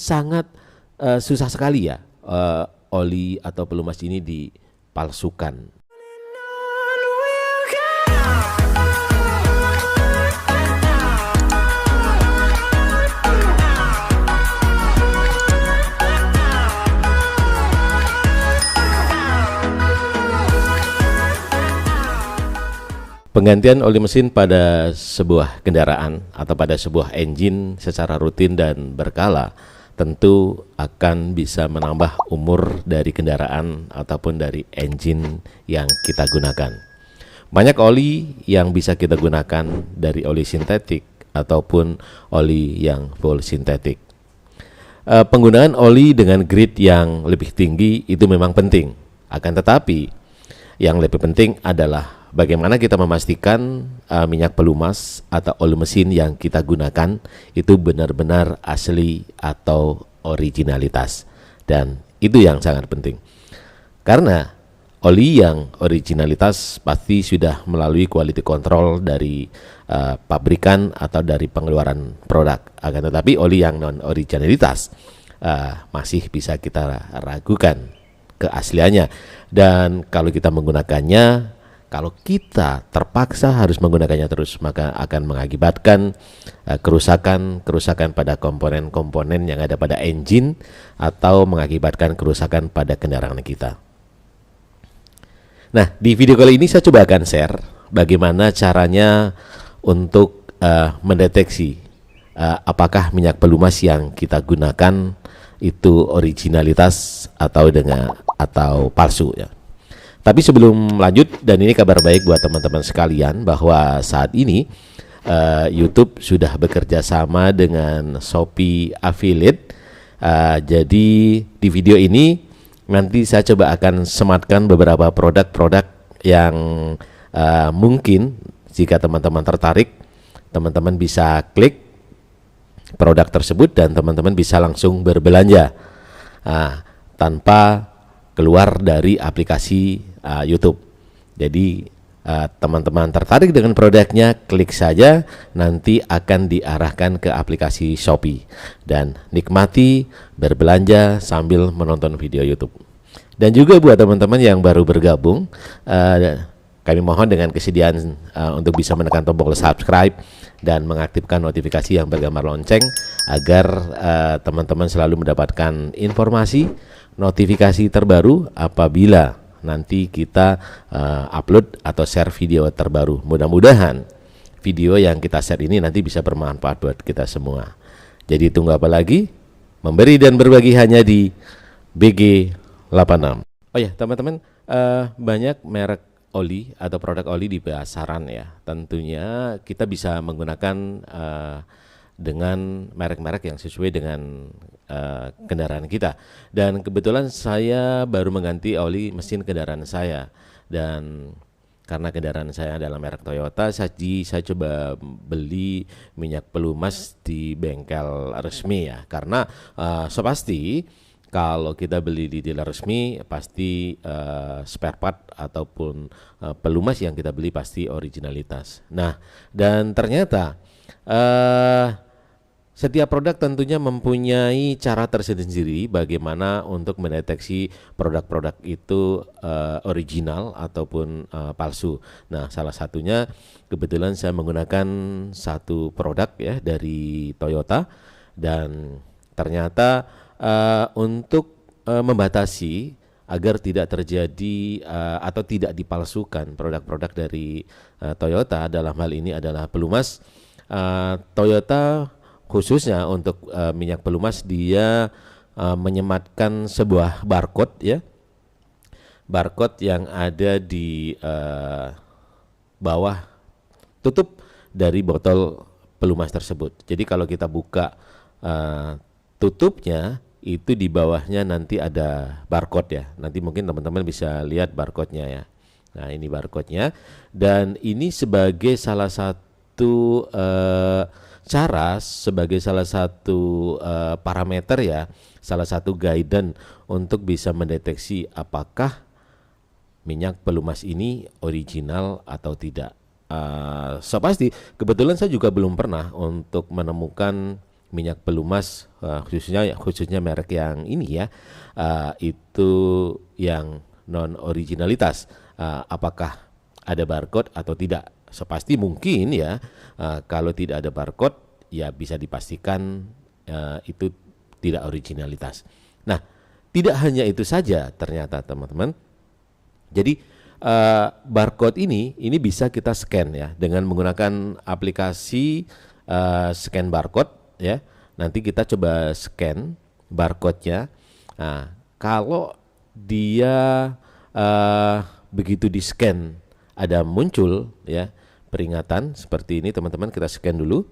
sangat susah sekali ya oli atau pelumas ini dipalsukan. Penggantian oli mesin pada sebuah kendaraan atau pada sebuah engine secara rutin dan berkala tentu akan bisa menambah umur dari kendaraan ataupun dari engine yang kita gunakan. Banyak oli yang bisa kita gunakan dari oli sintetik ataupun oli yang full sintetik. Penggunaan oli dengan grade yang lebih tinggi itu memang penting. Akan tetapi yang lebih penting adalah bagaimana kita memastikan minyak pelumas atau oli mesin yang kita gunakan itu benar-benar asli atau originalitas. Dan itu yang sangat penting. Karena oli yang originalitas pasti sudah melalui quality control dari pabrikan atau dari pengeluaran produk. Akan tetapi oli yang non-originalitas masih bisa kita ragukan keasliannya. Dan kalau kita menggunakannya, kalau kita terpaksa harus menggunakannya terus, maka akan mengakibatkan kerusakan pada komponen-komponen yang ada pada engine atau mengakibatkan kerusakan pada kendaraan kita. Nah, di video kali ini saya coba akan share bagaimana caranya untuk mendeteksi apakah minyak pelumas yang kita gunakan itu originalitas atau palsu ya. Tapi sebelum lanjut, dan ini kabar baik buat teman-teman sekalian bahwa saat ini YouTube sudah bekerja sama dengan Shopee Affiliate. Jadi di video ini nanti saya coba akan sematkan beberapa produk-produk yang mungkin jika teman-teman tertarik, teman-teman bisa klik produk tersebut dan teman-teman bisa langsung berbelanja tanpa keluar dari aplikasi YouTube. Jadi teman-teman tertarik dengan produknya, klik saja, nanti akan diarahkan ke aplikasi Shopee dan nikmati berbelanja sambil menonton video YouTube. Dan juga buat teman-teman yang baru bergabung, kami mohon dengan kesediaan untuk bisa menekan tombol subscribe dan mengaktifkan notifikasi yang bergambar lonceng agar teman-teman selalu mendapatkan informasi notifikasi terbaru apabila nanti kita upload atau share video terbaru. Mudah-mudahan video yang kita share ini nanti bisa bermanfaat buat kita semua. Jadi tunggu apa lagi? Memberi dan berbagi hanya di BG86. Oh ya teman-teman, banyak merek oli atau produk oli di pasaran ya. Tentunya kita bisa menggunakan dengan merek-merek yang sesuai dengan kendaraan kita. Dan kebetulan saya baru mengganti oli mesin kendaraan saya, dan karena kendaraan saya adalah merek Toyota, saya coba beli minyak pelumas di bengkel resmi ya. Karena pasti kalau kita beli di dealer resmi pasti spare part ataupun pelumas yang kita beli pasti originalitas. Nah, dan ternyata setiap produk tentunya mempunyai cara tersendiri bagaimana untuk mendeteksi produk-produk itu original ataupun palsu. Nah, salah satunya kebetulan saya menggunakan satu produk ya dari Toyota, dan ternyata untuk membatasi agar tidak terjadi atau tidak dipalsukan produk-produk dari Toyota, dalam hal ini adalah pelumas, Toyota khususnya untuk minyak pelumas dia menyematkan sebuah barcode ya, barcode yang ada di bawah tutup dari botol pelumas tersebut. Jadi kalau kita buka tutupnya itu di bawahnya nanti ada barcode ya. Nanti mungkin teman-teman bisa lihat barcode-nya ya. Nah ini barcode-nya, dan ini sebagai salah satu sebagai salah satu parameter ya, salah satu guidance untuk bisa mendeteksi apakah minyak pelumas ini original atau tidak. Pasti kebetulan saya juga belum pernah untuk menemukan minyak pelumas, khususnya merek yang ini ya, itu yang non originalitas, apakah ada barcode atau tidak? Sepasti mungkin ya, kalau tidak ada barcode ya bisa dipastikan itu tidak originalitas. Nah, tidak hanya itu saja ternyata teman-teman. Jadi barcode ini bisa kita scan ya dengan menggunakan aplikasi scan barcode ya. Nanti kita coba scan barcode-nya. Nah, kalau dia begitu di scan ada muncul ya peringatan seperti ini teman-teman, kita scan dulu.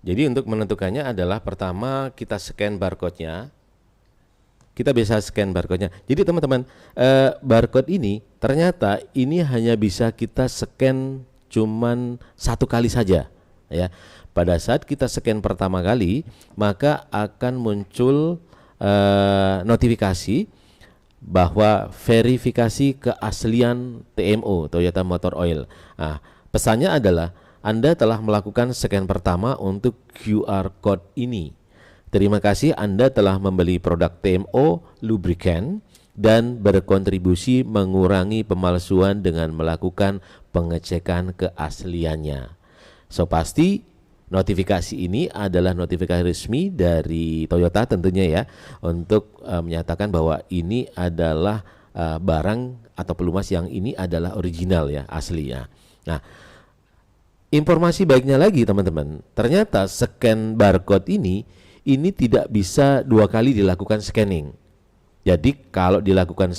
Jadi untuk menentukannya adalah pertama kita scan barcode-nya. Kita bisa scan barcode-nya. Jadi teman-teman, barcode ini ternyata ini hanya bisa kita scan cuman satu kali saja ya. Pada saat kita scan pertama kali, maka akan muncul notifikasi bahwa verifikasi keaslian TMO, Toyota Motor Oil. Nah, pesannya adalah Anda telah melakukan scan pertama untuk QR code ini. Terima kasih Anda telah membeli produk TMO lubricant dan berkontribusi mengurangi pemalsuan dengan melakukan pengecekan keasliannya. So pasti notifikasi ini adalah notifikasi resmi dari Toyota tentunya ya, untuk menyatakan bahwa ini adalah barang atau pelumas yang ini adalah original ya, asli ya. Nah, informasi baiknya lagi teman-teman, ternyata scan barcode ini tidak bisa dua kali dilakukan scanning. Jadi kalau dilakukan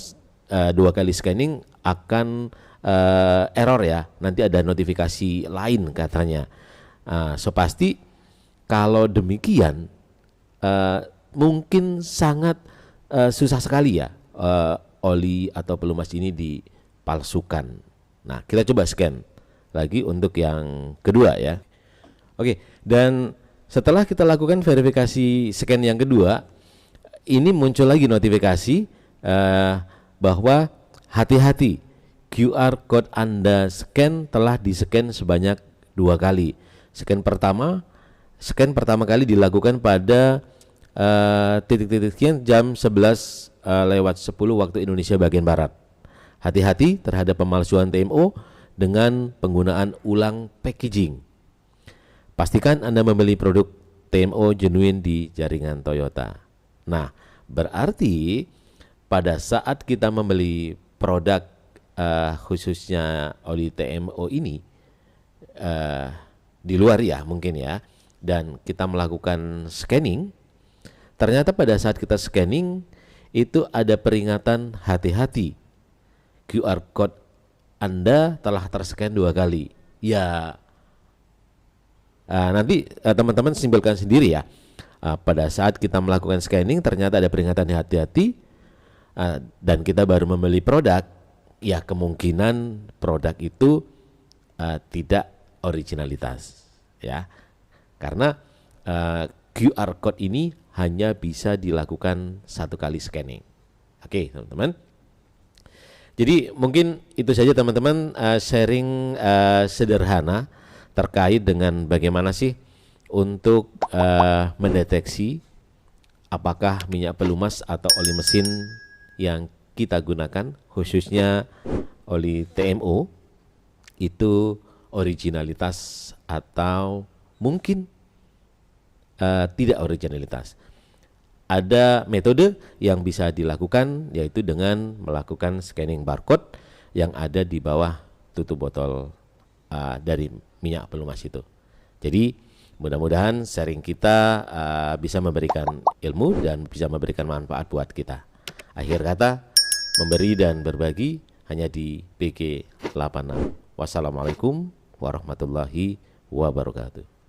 dua kali scanning akan error ya, nanti ada notifikasi lain katanya. So pasti kalau demikian mungkin sangat susah sekali ya oli atau pelumas ini dipalsukan. Nah, kita coba scan lagi untuk yang kedua ya. Oke, dan setelah kita lakukan verifikasi scan yang kedua, ini muncul lagi notifikasi bahwa hati-hati, QR code Anda scan telah di-scan sebanyak 2 kali. Scan pertama kali dilakukan pada titik-titiknya jam 11:10 waktu Indonesia bagian Barat. Hati-hati terhadap pemalsuan TMO dengan penggunaan ulang packaging. Pastikan Anda membeli produk TMO genuine di jaringan Toyota. Nah, berarti pada saat kita membeli produk khususnya oli TMO ini di luar ya mungkin ya, dan kita melakukan scanning, ternyata pada saat kita scanning itu ada peringatan hati-hati, QR code Anda telah terscan 2 kali. Ya, nanti teman-teman simpulkan sendiri ya. Pada saat kita melakukan scanning ternyata ada peringatan hati-hati dan kita baru membeli produk, ya kemungkinan produk itu tidak originalitas ya. Karena QR code ini hanya bisa dilakukan 1 kali scanning. Oke, teman-teman. Jadi mungkin itu saja teman-teman sharing sederhana terkait dengan bagaimana sih untuk mendeteksi apakah minyak pelumas atau oli mesin yang kita gunakan, khususnya oli TMO, itu originalitas atau mungkin tidak originalitas. Ada metode yang bisa dilakukan, yaitu dengan melakukan scanning barcode yang ada di bawah tutup botol dari minyak pelumas itu. Jadi mudah-mudahan sharing kita bisa memberikan ilmu dan bisa memberikan manfaat buat kita. Akhir kata, memberi dan berbagi hanya di PG 86. Wassalamualaikum warahmatullahi wabarakatuh.